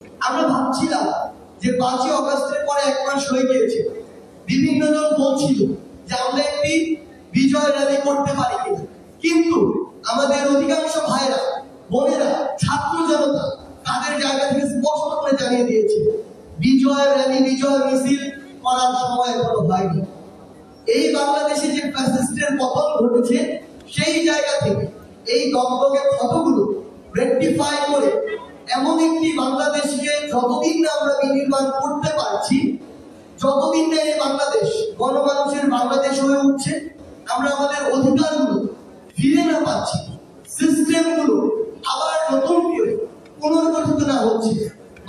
আমরা ভাবছিলাম যে 5ই অগস্টের পরে 1 মাস হয়ে গিয়েছে, বিভিন্ন জন বলছিল যে আমরা একটি বিজয় র্যালি করতে পারি কিনা, কিন্তু আমাদের অধিকাংশ ভাইরা বোনেরা ছাত্র জনতা তাদের জায়গা থেকে স্পষ্ট করে জানিয়ে দিয়েছে বিজয় র্যালি বিজয় মিছিল করার সময় এখনো হয়নি। এই বাংলাদেশে যে ফ্যাসিস্টের পতন ঘটেছে সেই জায়গা থেকে এই দগদগে ক্ষতগুলো রেকটিফাই করে এমন একটি বাংলাদেশকে যতদিন না আমরা বিনির্মাণ করতে পারছি, যতদিন না এই বাংলাদেশ গণমানুষের বাংলাদেশ হয়ে উঠছে, আমরা আমাদের অধিকারগুলো ফিরে না পাচ্ছি, সিস্টেমগুলো আবার নতুন করে পুনর্গঠিত না হচ্ছে,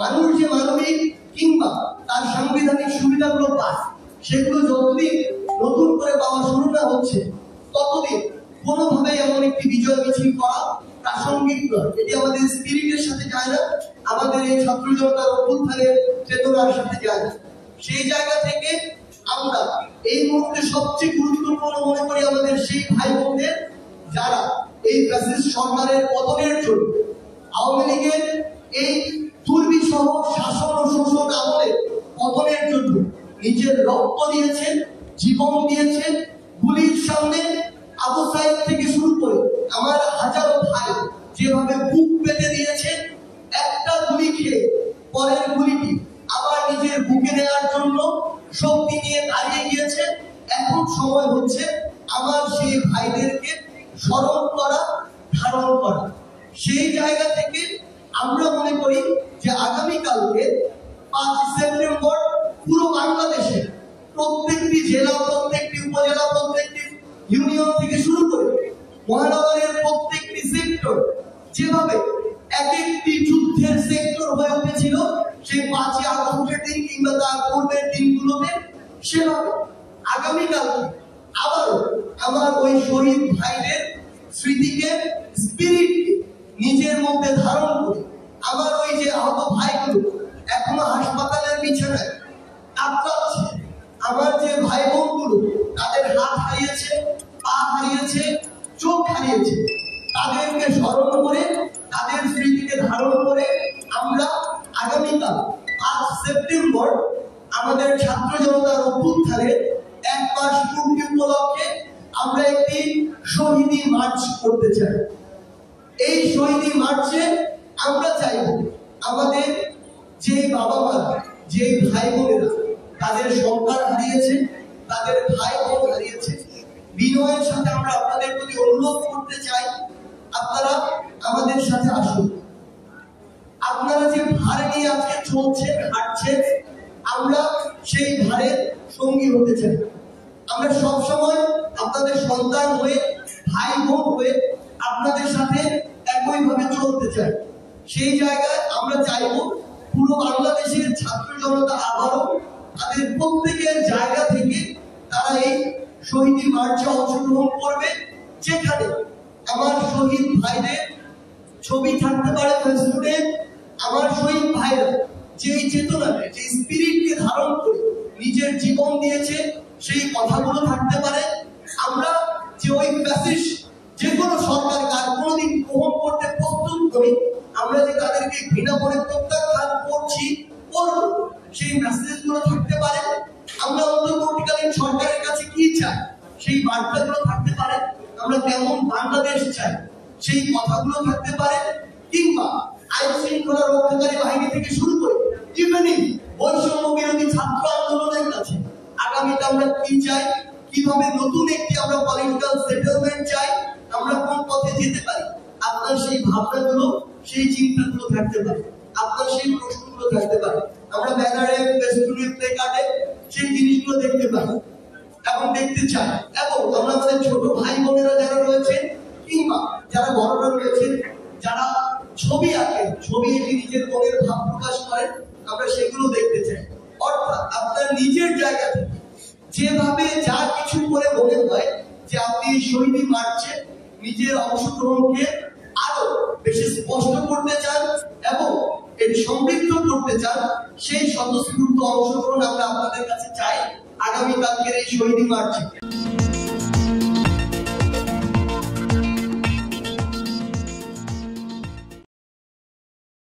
মানুষ যে মানবিক কিংবা তার সাংবিধানিক সুবিধাগুলো পায় সেগুলো যতদিন নতুন করে পাওয়া শুরু না হচ্ছে, ততদিন কোনোভাবে এমন একটি বিজয় মিছিল করা প্রাসঙ্গিক নয়। এটি আমাদের স্পিরিটের সাথে যায় না, আমাদের এই ছাত্র জনতার অভ্যুত্থানের চেতনার সাথে যায় না। সেই জায়গা থেকে আমরা এই মুহূর্তে সবচেয়ে গুরুত্বপূর্ণ মনে করি আমাদের সেই ভাই বোনদের যারা এই ফ্যাসিস্ট সরকারের পতনের জন্য, আওয়ামী লীগের এই দুর্বিষহ শাসন ও শোষণ আমলে পতনের জন্য নিজের রক্ত দিয়েছেন, জীবন দিয়েছেন। গুলির সামনে আবু সাইদ থেকে শুরু করে আমার হাজারো ভাই যেভাবে বুক পেতে দিয়েছে, একটা গুলি খেয়ে পরের গুলিটি আবার নিজের বুকে নেওয়ার জন্য শক্তি নিয়ে দাঁড়িয়ে গিয়েছে। এখন সময় হচ্ছে আমার সেই ভাইদেরকে স্মরণ করা, ধারণ করা। সেই জায়গা থেকে আমরা মনে করি যে আগামীকালকে 5 সেপ্টেম্বর পুরো বাংলাদেশে প্রত্যেকটি জেলা, প্রত্যেকটি উপজেলা, প্রত্যেকটি ইউনিয়ন থেকে শুরু করে মহানগরের প্রত্যেকটি সেক্টর যেভাবে এক একটি যুদ্ধের সেক্টর হয়ে উঠেছিল সেই 5ই আগস্টের দিন কিংবা তার পূর্বের দিনগুলোতে, সেভাবে আগামীকালকে আবারও আমার ওই শহীদ ভাইদের স্মৃতিকে, স্পিরিটকে নিজের মধ্যে ধারণ করে আমার ওই যে আহত ভাইগুলো এখনো হাসপাতালের বিছানায় কাতরাচ্ছে, আমার যে ভাই বোনগুলো তাদের হাত হারিয়েছে, পা হারিয়েছে, চোখ হারিয়েছে, তাদেরকে স্মরণ করে, তাদের স্মৃতিকে ধারণ করে আমরা আগামীকাল 5 সেপ্টেম্বর আমাদের ছাত্র জনতার অভ্যুত্থানের 1 মাস পূর্তি উপলক্ষে আমরা একটি শহীদি মার্চ করতে চাই। এই শহীদি মার্চে আমরা চাইব আমাদের যে বাবা মা, যে ভাই বোনেরা তাদের সন্তান হারিয়েছে, তাদের ভাই বোন হারিয়েছে, বিনয়ের সাথে আমরা আপনাদের প্রতি অনুরোধ করতে চাই আপনারা আমাদের সাথে আসুন। আপনারা যে ভার নিয়ে আজকে চলছেন, হাঁটছেন, আমরা সেই ভারের সঙ্গী হতে চাই। আমরা সবসময় আপনাদের সন্তান হয়ে, ভাই বোন হয়ে আপনাদের সাথে একইভাবে চলতে চাই। সেই জায়গায় আমরা চাইব পুরো বাংলাদেশের ছাত্র জনতা আবারও তাদের প্রত্যেকের জায়গা থেকে তারা এই শহীদ মার্চে অংশগ্রহণ করবে, যেখানে আমার শহীদ ভাইদের ছবি থাকতে পারে ফেসবুকে, আমার শহীদ ভাইরা যে চেতনাকে, যে স্পিরিটকে ধারণ করে নিজের জীবন দিয়েছে সেই কথাগুলো থাকতে পারে। আমরা যে ওই ফ্যাসিস্ট যে কোনো সরকার কাজ কোনোদিন গ্রহণ করতে প্রস্তুত করি, আমরা যে তাদেরকে ঘৃণা করে প্রত্যাখ্যান করছি, করব, সেই মেসেজগুলো থাকতে পারে। আমরা অন্তর্বর্তীকালীন সরকারের কাছে কি চাই সেই বার্তাগুলো থাকতে পারে। আমরা কেমন বাংলাদেশ চাই সেই কথাগুলো থাকতে পারে। কিংবা আইন শৃঙ্খলা রক্ষাকারী বাহিনী থেকে শুরু করে ইভেনিং বৈষম্য বিরোধী ছাত্র আন্দোলনের কাছে আগামীতে আমরা কি চাই, কিভাবে নতুন একটি আমরা পলিটিক্যাল সেটেলমেন্ট চাই, আমরা কোন পথে যেতে পারি, আপনার সেই ভাবনাগুলো, সেই চিন্তাগুলো থাকতে পারে, আপনার সেই প্রশ্নগুলো থাকতে পারে। আমরা ব্যানারে, ফেসবুকে, প্লেকার্ডে সেই জিনিসগুলো দেখতে পাই এবং দেখতে চাই। এবং আমরা আমাদের ছোট ভাই বোনেরা যারা রয়েছেন কিংবা যারা বড়রা রয়েছেন, যারা ছবি আঁকেন, ছবি এঁকে নিজের মনের ভাব প্রকাশ করেন, আমরা সেগুলো দেখতে চাই। অর্থাৎ আপনার নিজের জায়গা থেকে যেভাবে যা কিছু করে মনে হয় যে আপনি শহীদ মার্চে নিজের অংশগ্রহণকে আরো বেশি স্পষ্ট করতে চান এবং এটি সমৃদ্ধ করতে চান, সেই স্বতঃস্ফূর্ত অংশগ্রহণ আমরা আপনাদের কাছে চাই আগামীকালকের এই শহীদ মার্চে।